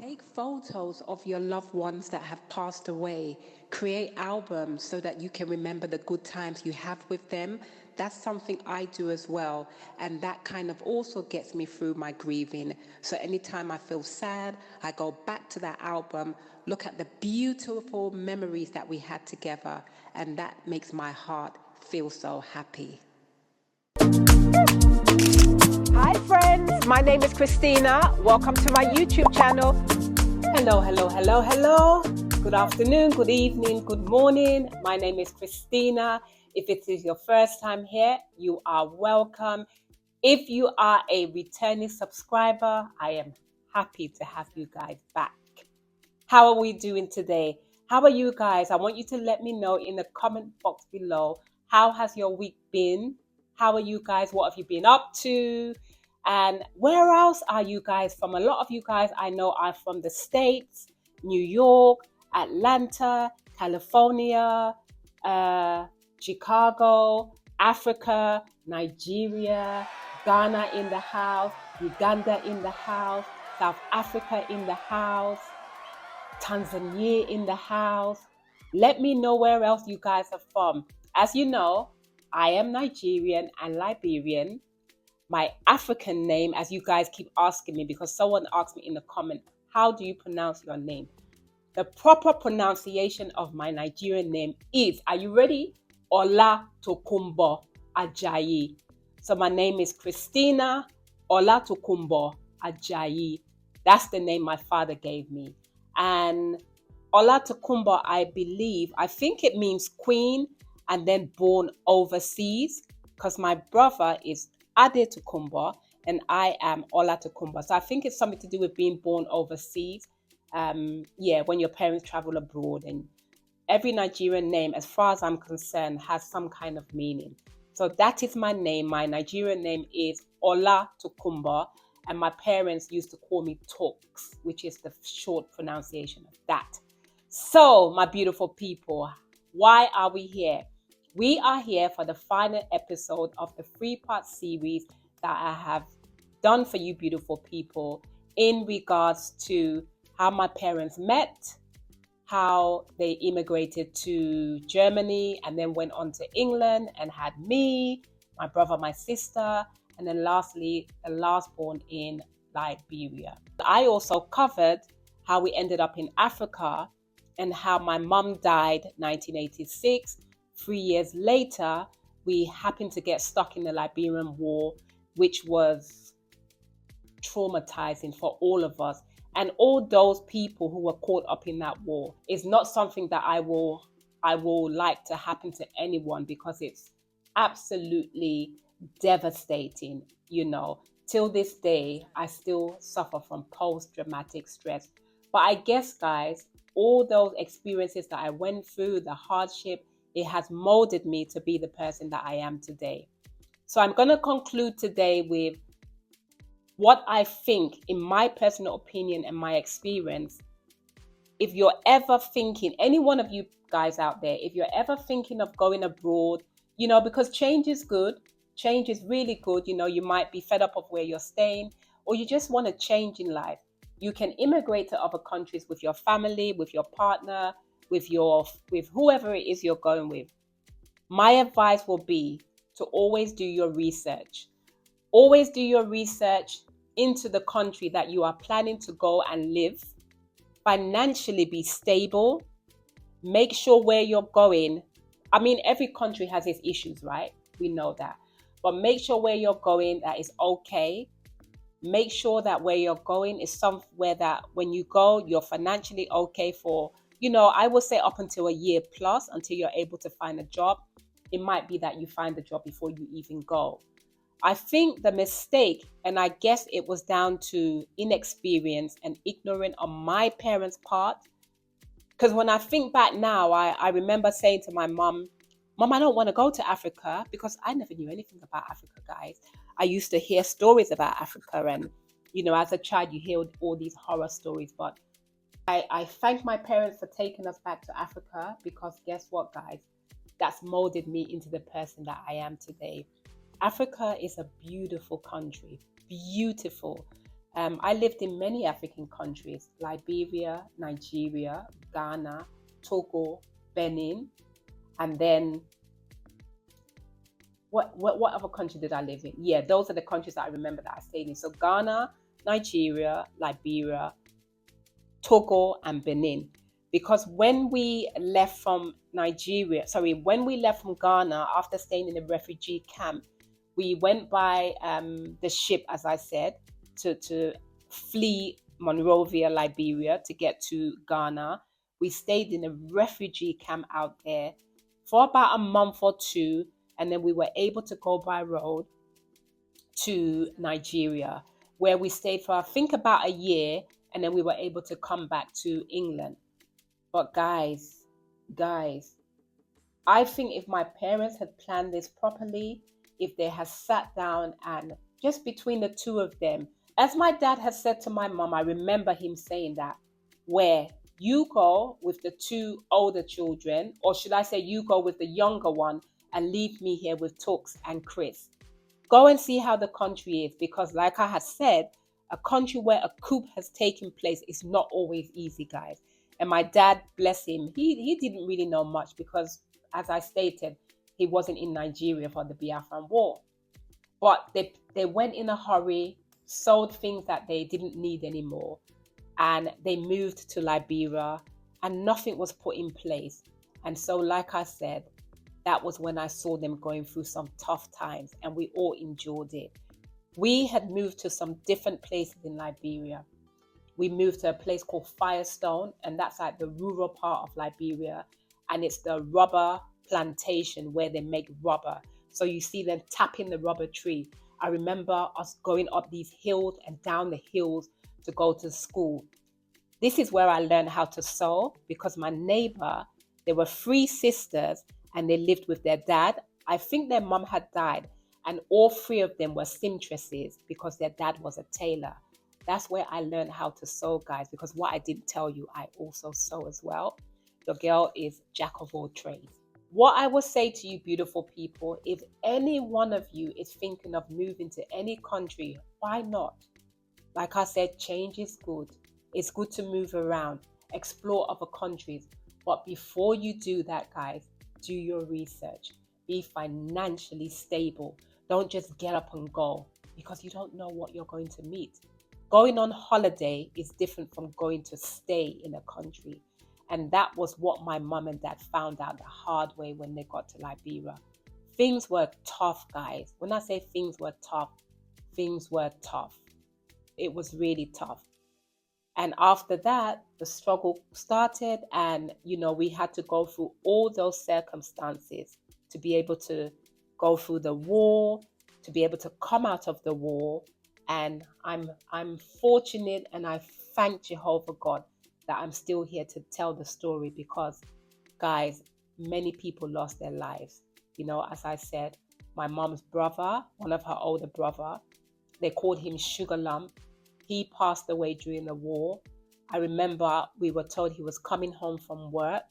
Take photos of your loved ones that have passed away. Create albums so that you can remember the good times you have with them. That's something I do as well. And that kind of also gets me through my grieving. So anytime I feel sad, I go back to that album, look at the beautiful memories that we had together. And that makes my heart feel so happy. Hi friends, my name is Christina. Welcome to my YouTube channel. Hello. Good afternoon, good evening, good morning. My name is Christina. If it is your first time here, you are welcome. If you are a returning subscriber, I am happy to have you guys back. How are we doing today? How are you guys? I want you to let me know in the comment box below. How has your week been? How are you guys? What have you been up to? And where else are you guys from? A lot of you guys I know are from the States, New York, Atlanta, California, Chicago, Africa, Nigeria, Ghana in the house, Uganda in the house, South Africa in the house, Tanzania in the house. Let me know where else you guys are from. As you know, I am Nigerian and Liberian. My African name, as you guys keep asking me, because someone asked me in the comment, how do you pronounce your name? The proper pronunciation of my Nigerian name is, are you ready? Olatokunbo Ajayi. So my name is Christina Olatokunbo Ajayi. That's the name my father gave me. And Olatokunbo, I think it means queen and then born overseas, because my brother is Adetokunbo and I am Olatokunbo. So I think it's something to do with being born overseas. When your parents travel abroad, and every Nigerian name, as far as I'm concerned, has some kind of meaning. So that is my name. My Nigerian name is Olatokunbo, and my parents used to call me Toks, which is the short pronunciation of that. So, my beautiful people, why are we here? We are here for the final episode of the 3-part series that I have done for you beautiful people in regards to how my parents met, how they immigrated to Germany and then went on to England and had me, my brother, my sister, and then lastly, the last born in Liberia. I also covered how we ended up in Africa and how my mum died 1986. 3 years later, we happened to get stuck in the Liberian War, which was traumatizing for all of us. And all those people who were caught up in that war is not something that I will like to happen to anyone, because it's absolutely devastating. Till this day, I still suffer from post-traumatic stress. But I guess, guys, all those experiences that I went through, the hardship, it has molded me to be the person that I am today. So I'm going to conclude today with what I think, in my personal opinion and my experience. If you're ever thinking, any one of you guys out there, if you're ever thinking of going abroad, because change is good, change is really good. You might be fed up of where you're staying, or you just want to change in life. You can immigrate to other countries with your family, with your partner, with whoever it is you're going with. My advice will be to always do your research. Always do your research into the country that you are planning to go and live. Financially be stable. Make sure where you're going. Every country has its issues, right? We know that. But make sure where you're going that is okay. Make sure that where you're going is somewhere that when you go, you're financially okay for, I would say up until a year plus, until you're able to find a job. It might be that you find a job before you even go. I think the mistake, and I guess it was down to inexperience and ignorance on my parents' part. Because when I think back now, I remember saying to my mum, I don't want to go to Africa, because I never knew anything about Africa, guys. I used to hear stories about Africa, and, as a child, you hear all these horror stories. But I thank my parents for taking us back to Africa, because guess what, guys? That's molded me into the person that I am today. Africa is a beautiful country, beautiful. I lived in many African countries: Liberia, Nigeria, Ghana, Togo, Benin, and then what other country did I live in? Yeah, those are the countries that I remember that I stayed in. So Ghana, Nigeria, Liberia, Togo, and Benin. Because when we left from when we left from Ghana after staying in a refugee camp, we went by the ship, as I said, to flee Monrovia, Liberia, to get to Ghana. We stayed in a refugee camp out there for about a month or two, and then we were able to go by road to Nigeria, where we stayed for, I think, about a year, and then we were able to come back to England. But guys, I think if my parents had planned this properly, if they had sat down and just between the two of them, as my dad has said to my mom, I remember him saying that, where you go with the two older children, or should I say, you go with the younger one and leave me here with Tooks and Chris. Go and see how the country is, because like I had said, a country where a coup has taken place is not always easy, guys. And my dad, bless him, he didn't really know much because, as I stated, he wasn't in Nigeria for the Biafran War. But they went in a hurry, sold things that they didn't need anymore, and they moved to Liberia, and nothing was put in place. And so, like I said, that was when I saw them going through some tough times, and we all endured it. We had moved to some different places in Liberia. We moved to a place called Firestone, and that's like the rural part of Liberia, and it's the rubber plantation where they make rubber. So you see them tapping the rubber tree. I remember us going up these hills and down the hills to go to school. This is where I learned how to sew, because my neighbor, there were three sisters and they lived with their dad. I think their mom had died, and all three of them were seamstresses because their dad was a tailor. That's where I learned how to sew, guys, because what I didn't tell you, I also sew as well. The girl is jack of all trades. What I will say to you, beautiful people, if any one of you is thinking of moving to any country, why not? Like I said, change is good. It's good to move around, explore other countries. But before you do that, guys, do your research. Be financially stable. Don't just get up and go, because you don't know what you're going to meet. Going on holiday is different from going to stay in a country. And that was what my mum and dad found out the hard way when they got to Liberia. Things were tough, guys. When I say things were tough, things were tough. It was really tough. And after that, the struggle started, and we had to go through all those circumstances to be able to go through the war, to be able to come out of the war. And I'm fortunate, and I thank Jehovah God that I'm still here to tell the story, because, guys, many people lost their lives. As I said, my mom's brother, one of her older brother, they called him Sugar Lump. He passed away during the war. I remember we were told he was coming home from work,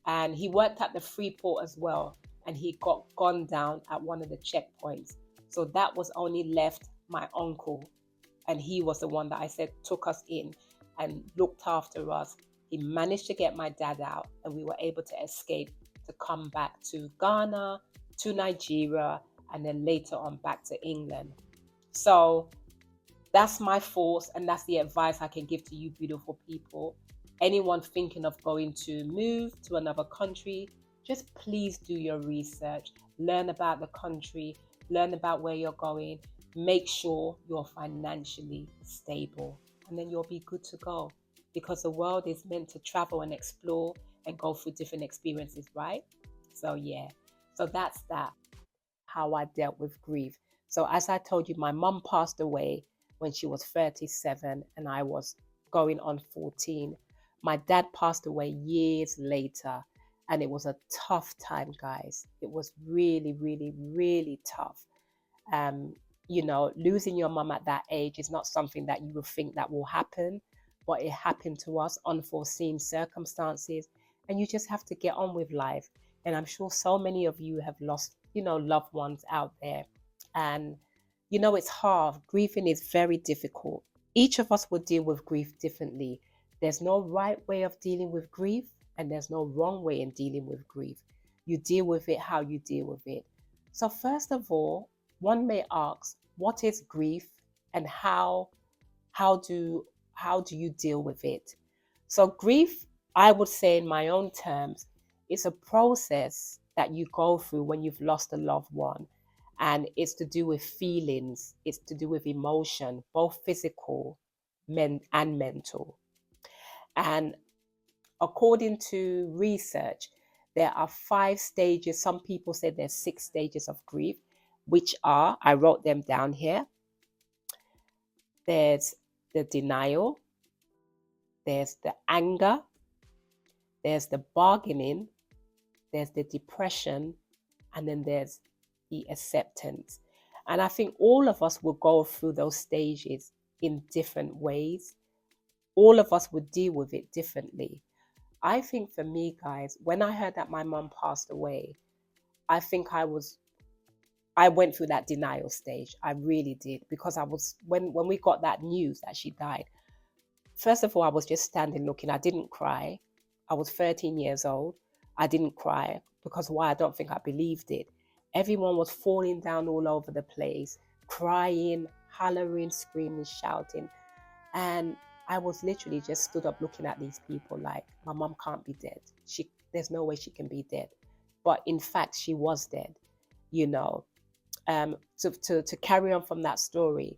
and he worked at the Freeport as well, and he got gunned down at one of the checkpoints. So that was only left my uncle, and he was the one that I said took us in and looked after us. He managed to get my dad out, and we were able to escape to come back to Ghana, to Nigeria, and then later on back to England. So that's my thoughts, and that's the advice I can give to you, beautiful people. Anyone thinking of going to move to another country, just please do your research. Learn about the country, learn about where you're going. Make sure you're financially stable, and then you'll be good to go, because the world is meant to travel and explore and go through different experiences, right? So yeah, so that's that, how I dealt with grief. So as I told you, my mom passed away when she was 37 and I was going on 14. My dad passed away years later, and it was a tough time, guys. It was really, really, really tough. Losing your mum at that age is not something that you would think that will happen, but it happened to us, unforeseen circumstances, and you just have to get on with life. And I'm sure so many of you have lost, loved ones out there. And it's hard. Grieving is very difficult. Each of us will deal with grief differently. There's no right way of dealing with grief, and there's no wrong way in dealing with grief. You deal with it how you deal with it. So first of all, one may ask, what is grief, and how do you deal with it? So grief, I would say in my own terms, is a process that you go through when you've lost a loved one. And it's to do with feelings, it's to do with emotion, both physical and mental. And according to research, there are 5 stages. Some people say there's 6 stages of grief, which are, I wrote them down here. There's the denial, there's the anger, there's the bargaining, there's the depression, and then there's the acceptance. And I think all of us will go through those stages in different ways. All of us would deal with it differently. I think for me, guys, when I heard that my mum passed away, I think I went through that denial stage. I really did, because when we got that news that she died, first of all, I was just standing looking. I didn't cry. I was 13 years old. I didn't cry because why? I don't think I believed it. Everyone was falling down all over the place, crying, hollering, screaming, shouting. And I was literally just stood up looking at these people like, my mum can't be dead. There's no way she can be dead. But in fact, she was dead, you know. To carry on from that story,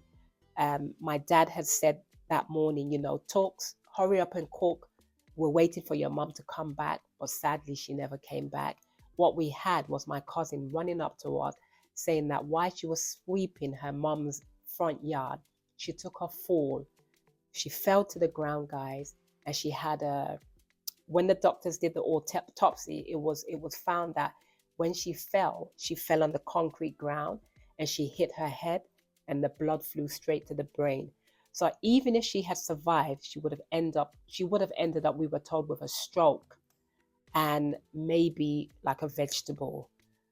my dad had said that morning, talks, hurry up and cook. We're waiting for your mum to come back. But sadly, she never came back. What we had was my cousin running up to us saying that while she was sweeping her mum's front yard, she took a fall. She fell to the ground, guys, and she had when the doctors did the autopsy, it was found that when she fell on the concrete ground and she hit her head and the blood flew straight to the brain. So even if she had survived, she would have ended up, we were told, with a stroke and maybe like a vegetable.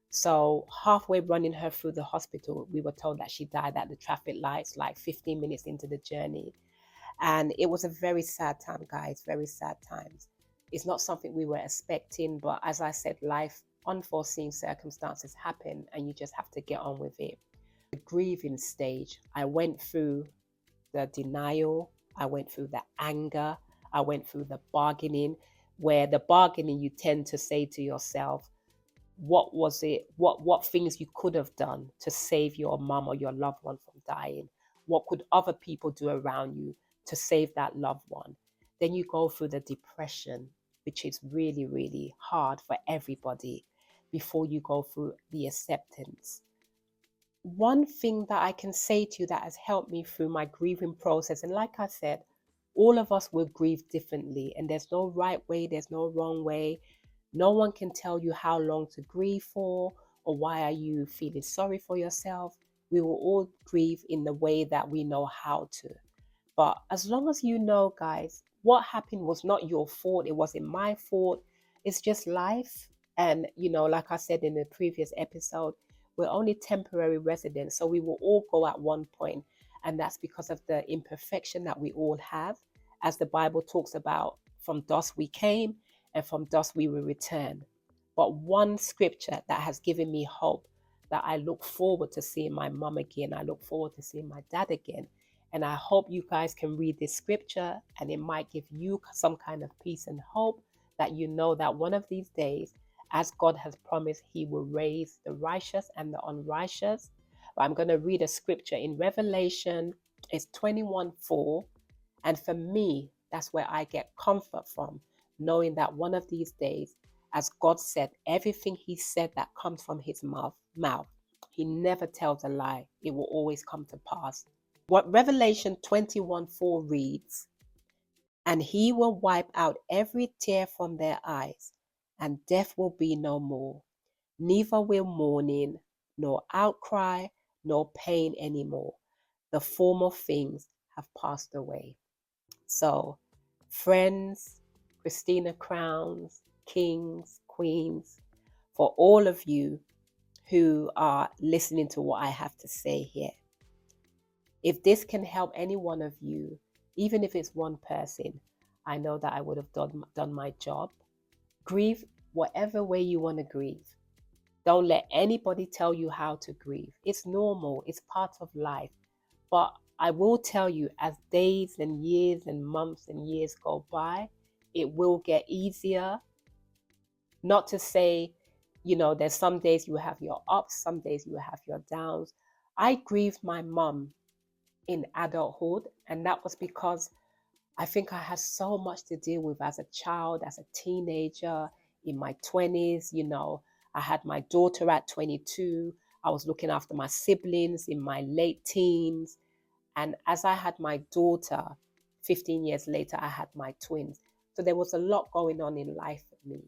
So halfway running her through the hospital, we were told that she died at the traffic lights, like 15 minutes into the journey. And it was a very sad time, guys, very sad times. It's not something we were expecting, but as I said, life, unforeseen circumstances happen and you just have to get on with it. The grieving stage, I went through the denial, I went through the anger, I went through the bargaining, where the bargaining you tend to say to yourself, what was it, what things you could have done to save your mum or your loved one from dying? What could other people do around you to save that loved one? Then you go through the depression, which is really, really hard for everybody, before you go through the acceptance. One thing that I can say to you that has helped me through my grieving process, and like I said, all of us will grieve differently, and there's no right way, there's no wrong way. No one can tell you how long to grieve for, or why are you feeling sorry for yourself. We will all grieve in the way that we know how to. But as long as you know, guys, what happened was not your fault, it wasn't my fault, it's just life. And, like I said in the previous episode, we're only temporary residents, so we will all go at one point. And that's because of the imperfection that we all have. As the Bible talks about, from dust we came, and from dust we will return. But one scripture that has given me hope, that I look forward to seeing my mum again, I look forward to seeing my dad again. And I hope you guys can read this scripture and it might give you some kind of peace and hope, that you know that one of these days, as God has promised, he will raise the righteous and the unrighteous. But I'm going to read a scripture in Revelation. It's 21:4. And for me, that's where I get comfort from, knowing that one of these days, as God said, everything he said that comes from his mouth, he never tells a lie. It will always come to pass. What Revelation 21:4 reads, and he will wipe out every tear from their eyes, and death will be no more. Neither will mourning, nor outcry, nor pain anymore. The former things have passed away. So, friends, Christina Crowns, kings, queens, for all of you who are listening to what I have to say here, If this can help any one of you, even if it's one person, I know that I would have done my job. Grieve whatever way you want to grieve. Don't let anybody tell you how to grieve. It's normal, it's part of life. But I will tell you, as days and years and months and years go by, it will get easier. Not to say, there's some days you have your ups, some days you have your downs. I grieved my mum in adulthood, and that was because I think I had so much to deal with as a child, as a teenager, in my 20s. I had my daughter at 22. I was looking after my siblings in my late teens. And as I had my daughter, 15 years later, I had my twins. So there was a lot going on in life for me.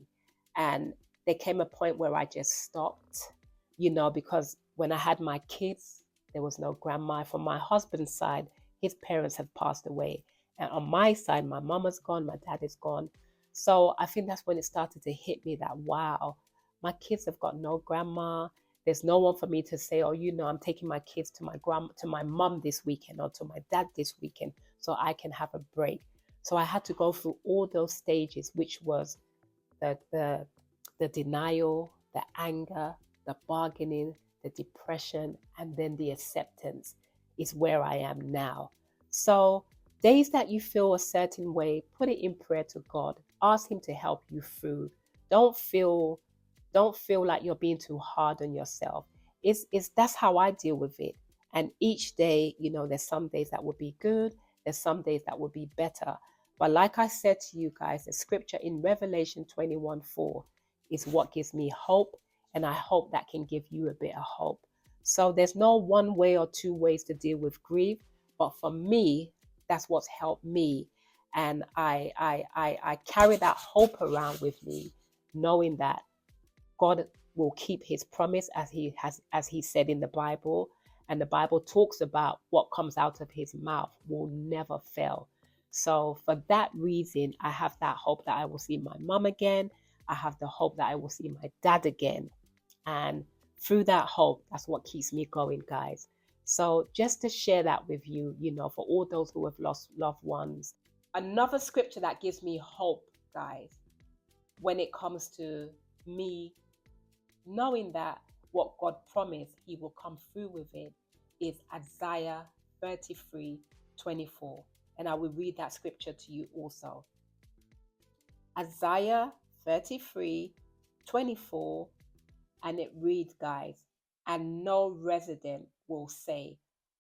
And there came a point where I just stopped, because when I had my kids, there was no grandma. From my husband's side, his parents have passed away. And on my side, my mom is gone, my dad is gone. So I think that's when it started to hit me that, wow, my kids have got no grandma. There's no one for me to say, oh, I'm taking my kids to my mom this weekend or to my dad this weekend so I can have a break. So I had to go through all those stages, which was the denial, the anger, the bargaining, the depression, and then the acceptance is where I am now. So days that you feel a certain way, put it in prayer to God. Ask Him to help you through. Don't feel like you're being too hard on yourself. That's how I deal with it. And each day, there's some days that will be good, there's some days that will be better. But like I said to you guys, the scripture in Revelation 21:4 is what gives me hope, and I hope that can give you a bit of hope. So there's no one way or two ways to deal with grief, but for me, that's what's helped me. And I carry that hope around with me, knowing that God will keep His promise as He said in the Bible. And the Bible talks about what comes out of His mouth will never fail. So for that reason, I have that hope that I will see my mum again. I have the hope that I will see my dad again. And through that hope, that's what keeps me going, guys. So just to share that with you, for all those who have lost loved ones. Another scripture that gives me hope, guys, when it comes to me knowing that what God promised, He will come through with it, is Isaiah 33:24. And I will read that scripture to you also. Isaiah 33:24, and it reads, guys, and no resident will say,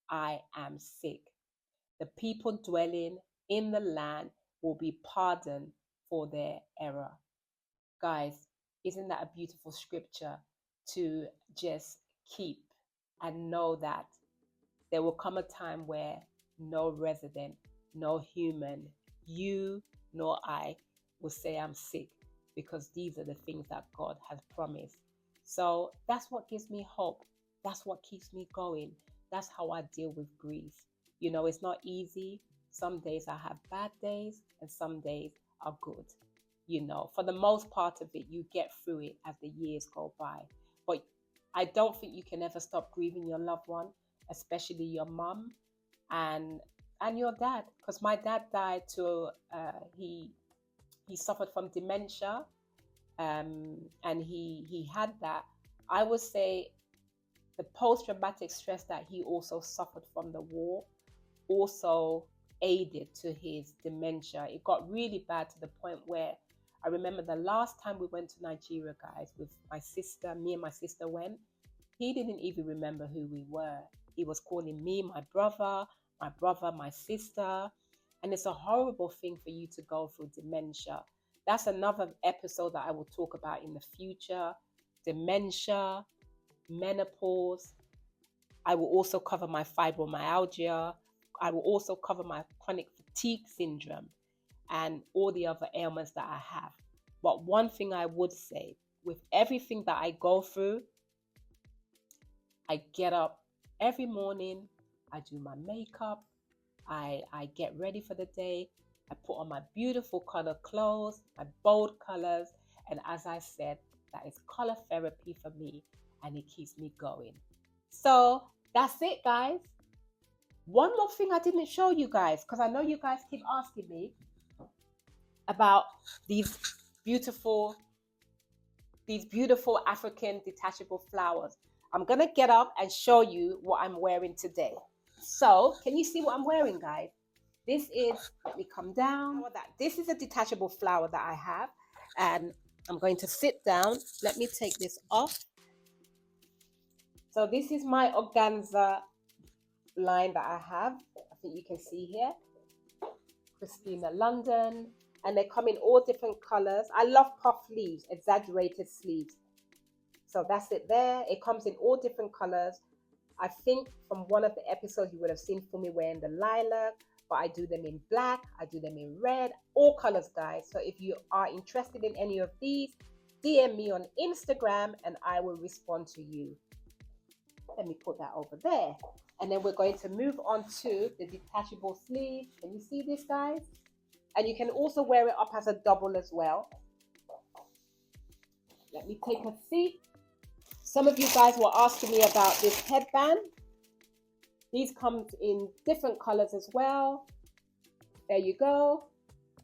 I am sick. The people dwelling in the land will be pardoned for their error. Guys, isn't that a beautiful scripture to just keep and know that there will come a time where no resident, no human, you nor I, will say I'm sick, because these are the things that God has promised. So that's what gives me hope. That's what keeps me going. That's how I deal with grief. It's not easy. Some days I have bad days and some days are good. For the most part of it, you get through it as the years go by. But I don't think you can ever stop grieving your loved one, especially your mum and your dad. Because my dad died he suffered from dementia, and he had that. I would say the post-traumatic stress that he also suffered from the war also aided to his dementia. It got really bad to the point where I remember the last time we went to Nigeria, guys, with my sister, me and my sister went, he didn't even remember who we were. He was calling me my brother, my sister. And it's a horrible thing for you to go through dementia. That's another episode that I will talk about in the future. Dementia, menopause. I will also cover my fibromyalgia. I will also cover my chronic fatigue syndrome and all the other ailments that I have. But one thing I would say, with everything that I go through, I get up every morning, I do my makeup, I get ready for the day, I put on my beautiful color clothes, my bold colors, and as I said, that is color therapy for me, and it keeps me going. So that's it, guys. One more thing I didn't show you guys, because I know you guys keep asking me about these beautiful African detachable flowers. I'm gonna get up and show you what I'm wearing today. So can you see what I'm wearing, guys? This is, let me come down. This is a detachable flower that I have, and I'm going to sit down. Let me take this off. So this is my organza line that I have. I think you can see here, Christina London, and they come in all different colors. I love puff sleeves, exaggerated sleeves. So that's it there. It comes in all different colors. I think from one of the episodes you would have seen for me wearing the lilac, but I do them in black, I do them in red, all colors, guys. So if you are interested in any of these, DM me on Instagram and I will respond to you. Let me put that over there. And then we're going to move on to the detachable sleeve. Can you see this, guys? And you can also wear it up as a double as well. Let me take a seat. Some of you guys were asking me about this headband. These come in different colors as well. There you go.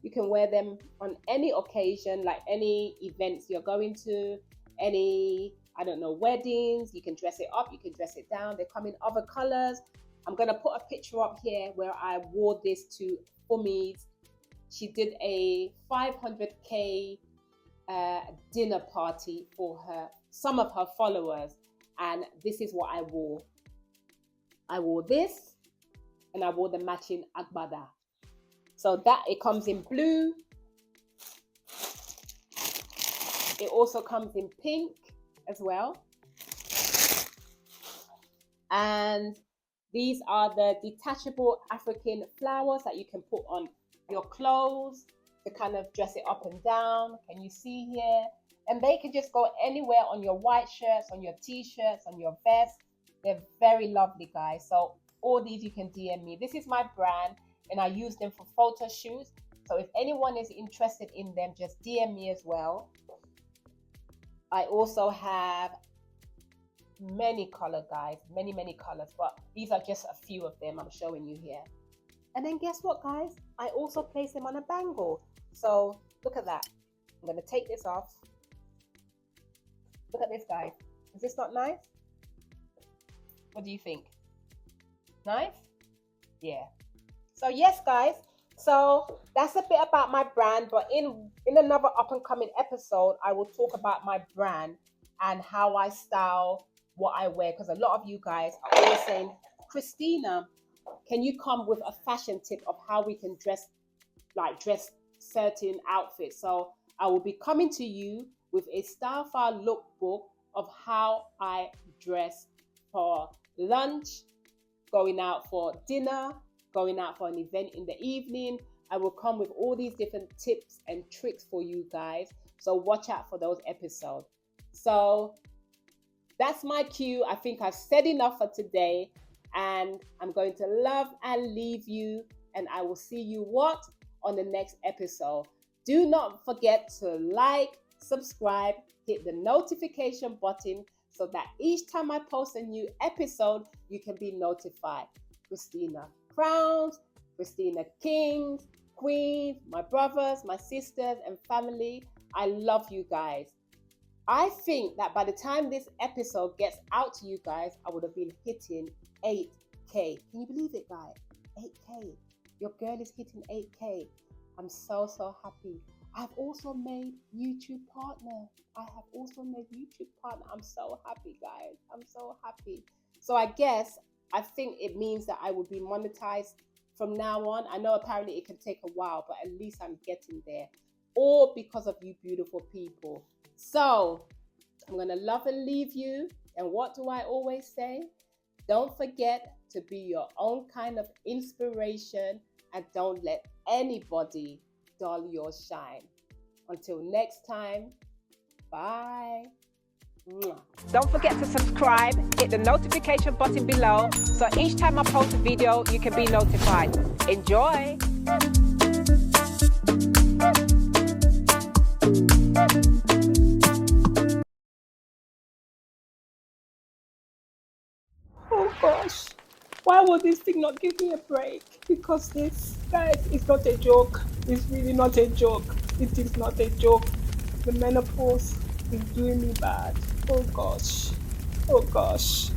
You can wear them on any occasion, like any events you're going to, any, I don't know, weddings. You can dress it up, you can dress it down. They come in other colors. I'm gonna put a picture up here where I wore this to Umi's. She did a 500K dinner party for some of her followers, and this is what I wore. I wore this, and I wore the matching agbada. So that, it comes in blue. It also comes in pink as well. And these are the detachable African flowers that you can put on your clothes to kind of dress it up and down. Can you see here? And they can just go anywhere on your white shirts, on your t-shirts, on your vest. They're very lovely, guys. So all these you can DM me. This is my brand and I use them for photo shoots. So if anyone is interested in them, just DM me as well. I also have many color, guys, many colors, but these are just a few of them I'm showing you here. And then guess what, guys? I also place them on a bangle. So look at that. I'm going to take this off. Look at this, guys. Is this not nice? What do you think? Nice? Yeah. So yes, guys. So that's a bit about my brand, but in another up and coming episode, I will talk about my brand and how I style what I wear, because a lot of you guys are always saying, Christina, can you come with a fashion tip of how we can dress certain outfits? So I will be coming to you with a style file lookbook of how I dress for lunch, going out for dinner, going out for an event in the evening. I will come with all these different tips and tricks for you guys. So watch out for those episodes. So that's my cue. I think I've said enough for today, and I'm going to love and leave you, and I will see you on the next episode. Do not forget to like, subscribe, hit the notification button so that each time I post a new episode, you can be notified. Christina Crowns, Christina Kings, Queens, my brothers, my sisters, and family, I love you guys. I think that by the time this episode gets out to you guys, I would have been hitting 8K. Can you believe it, guys? 8K. Your girl is hitting 8K. I'm so happy. I've also made YouTube partner. I'm so happy, guys. I'm so happy. So I think it means that I will be monetized from now on. I know apparently it can take a while, but at least I'm getting there. All because of you beautiful people. So I'm going to love and leave you. And what do I always say? Don't forget to be your own kind of inspiration, and don't let anybody dull your shine. Until next time, bye. Don't forget to subscribe, hit the notification button below, so each time I post a video, you can be notified. Enjoy! Oh gosh, why will this thing not give me a break? Because this, guys, is not a joke. It's really not a joke. It is not a joke. The menopause is doing me bad. Oh gosh. Oh gosh.